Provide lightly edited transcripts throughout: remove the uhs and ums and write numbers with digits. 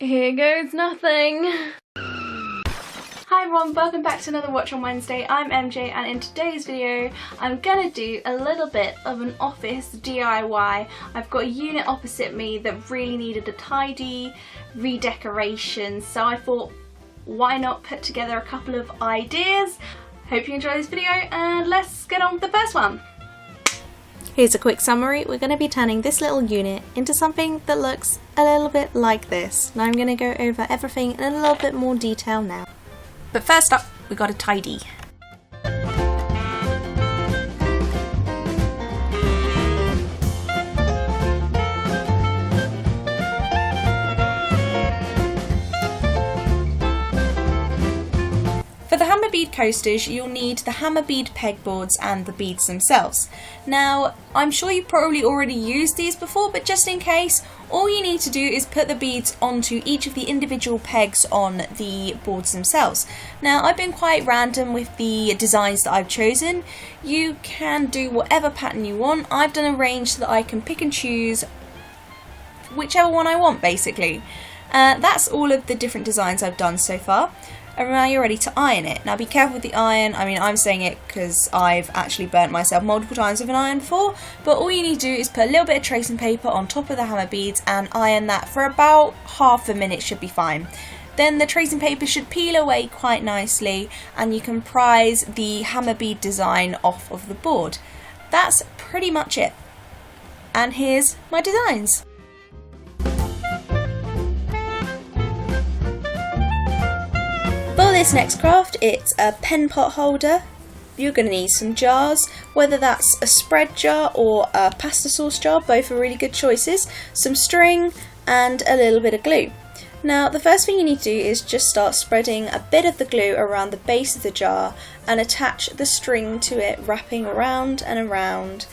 Here goes nothing. Hi everyone, welcome back to another Watch on Wednesday. I'm MJ and in today's video I'm gonna do a little bit of an office DIY. I've got a unit opposite me that really needed a tidy redecoration, so I thought why not put together a couple of ideas. Hope you enjoy this video and let's get on with the first one. Here's a quick summary. We're going to be turning this little unit into something that looks a little bit like this. Now I'm going to go over everything in a little bit more detail now. But first up, we got to tidy. For the hammer bead coasters, you'll need the hammer bead pegboards and the beads themselves. Now, I'm sure you've probably already used these before, but just in case, all you need to do is put the beads onto each of the individual pegs on the boards themselves. Now, I've been quite random with the designs that I've chosen. You can do whatever pattern you want. I've done a range so that I can pick and choose whichever one I want, basically. That's all of the different designs I've done so far. And now you're ready to iron it. Now be careful with the iron. I mean, I'm saying it because I've actually burnt myself multiple times with an iron before, but all you need to do is put a little bit of tracing paper on top of the hammer beads and iron that for about half a minute should be fine. Then the tracing paper should peel away quite nicely and you can prise the hammer bead design off of the board. That's pretty much it. And here's my designs. For this next craft, it's a pen pot holder. You're going to need some jars, whether that's a spread jar or a pasta sauce jar, both are really good choices, some string and a little bit of glue. Now the first thing you need to do is just start spreading a bit of the glue around the base of the jar and attach the string to it, wrapping around and around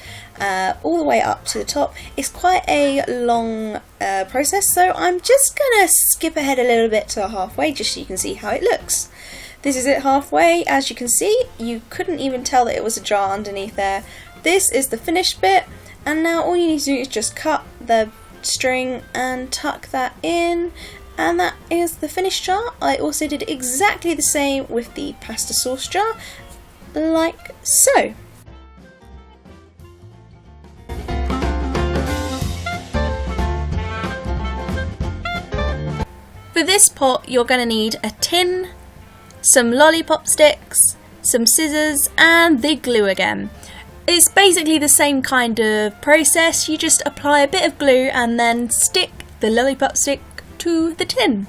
all the way up to the top. It's quite a long process, so I'm just gonna skip ahead a little bit to halfway just so you can see how it looks. This is it halfway. As you can see, you couldn't even tell that it was a jar underneath there. This is the finished bit, and now all you need to do is just cut the string and tuck that in, and that is the finished jar. I also did exactly the same with the pasta sauce jar, like so. For this pot, you're going to need a tin, some lollipop sticks, some scissors, and the glue again. It's basically the same kind of process. You just apply a bit of glue and then stick the lollipop stick to the tin.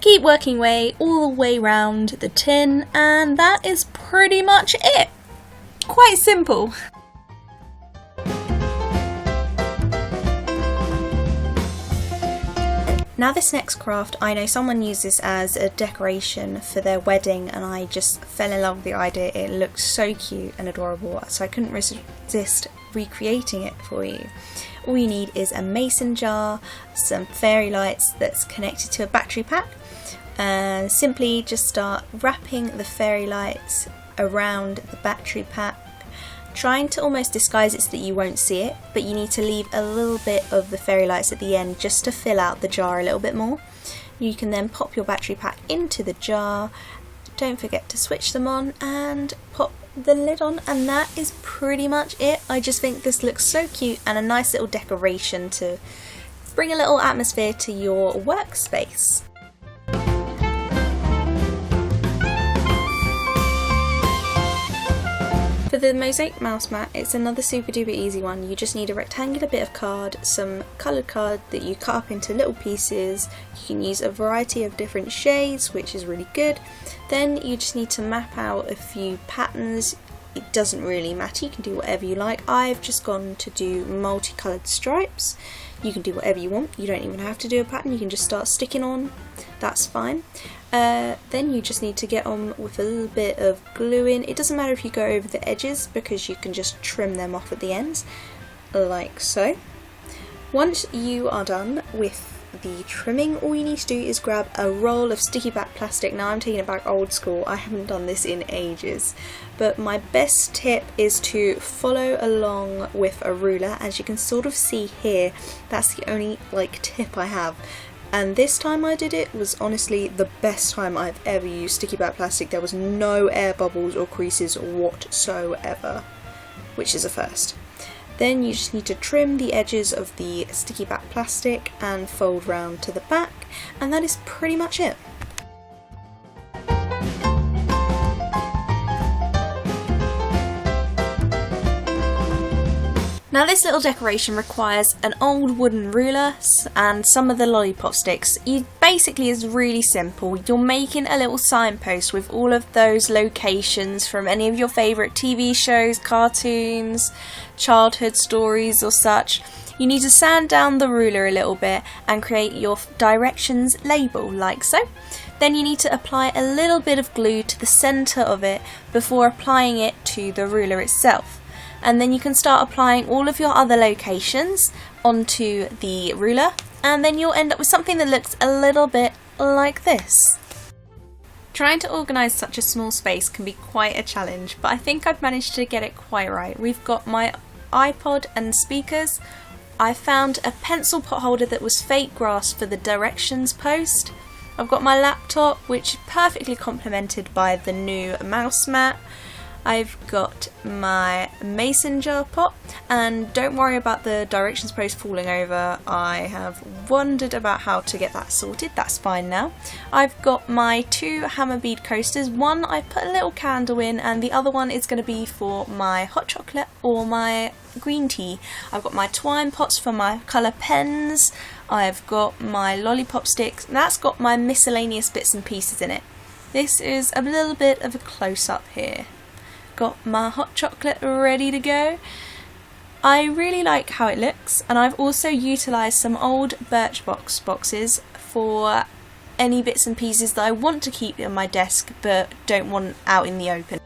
Keep working way all the way around the tin, and that is pretty much it. Quite simple. Now this next craft, I know someone used this as a decoration for their wedding and I just fell in love with the idea. It looked so cute and adorable, so I couldn't resist recreating it for you. All you need is a mason jar, some fairy lights that's connected to a battery pack, and simply just start wrapping the fairy lights around the battery pack, trying to almost disguise it so that you won't see it, but you need to leave a little bit of the fairy lights at the end just to fill out the jar a little bit more. You can then pop your battery pack into the jar, don't forget to switch them on and pop the lid on, and that is pretty much it. I just think this looks so cute and a nice little decoration to bring a little atmosphere to your workspace. For the Mosaic mouse mat, it's another super duper easy one. You just need a rectangular bit of card, some coloured card that you cut up into little pieces. You can use a variety of different shades, which is really good. Then you just need to map out a few patterns. It doesn't really matter, you can do whatever you like. I've just gone to do multicoloured stripes. You can do whatever you want, you don't even have to do a pattern, you can just start sticking on, that's fine. Then you just need to get on with a little bit of glue in. It doesn't matter if you go over the edges because you can just trim them off at the ends, like so. Once you are done with the trimming, all you need to do is grab a roll of sticky back plastic. Now I'm taking it back old school, I haven't done this in ages, but my best tip is to follow along with a ruler. As you can sort of see here, that's the only tip I have. And this time I did it was honestly the best time I've ever used sticky back plastic. There was no air bubbles or creases whatsoever, which is a first. Then you just need to trim the edges of the sticky back plastic and fold round to the back, and that is pretty much it. Now this little decoration requires an old wooden ruler and some of the lollipop sticks. It basically is really simple. You're making a little signpost with all of those locations from any of your favourite TV shows, cartoons, childhood stories or such. You need to sand down the ruler a little bit and create your directions label like so. Then you need to apply a little bit of glue to the centre of it before applying it to the ruler itself. And then you can start applying all of your other locations onto the ruler, and then you'll end up with something that looks a little bit like this. Trying to organise such a small space can be quite a challenge, but I think I've managed to get it quite right. We've got my iPod and speakers. I found a pencil pot holder that was fake grass for the directions post. I've got my laptop, which is perfectly complemented by the new mouse mat. I've got my mason jar pot, and don't worry about the directions post falling over. I have wondered about how to get that sorted. That's fine now. I've got my 2 hammer bead coasters. One I put a little candle in, and the other one is going to be for my hot chocolate or my green tea. I've got my twine pots for my colour pens. I've got my lollipop sticks. That's got my miscellaneous bits and pieces in it. This is a little bit of a close-up here. Got my hot chocolate ready to go. I really like how it looks, and I've also utilised some old Birchbox boxes for any bits and pieces that I want to keep on my desk but don't want out in the open.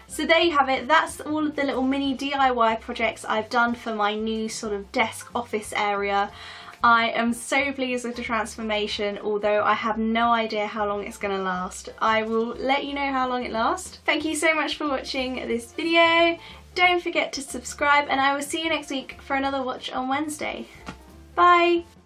So there you have it. That's all of the little mini DIY projects I've done for my new sort of desk office area. I am so pleased with the transformation, although I have no idea how long it's going to last. I will let you know how long it lasts. Thank you so much for watching this video. Don't forget to subscribe, and I will see you next week for another watch on Wednesday. Bye!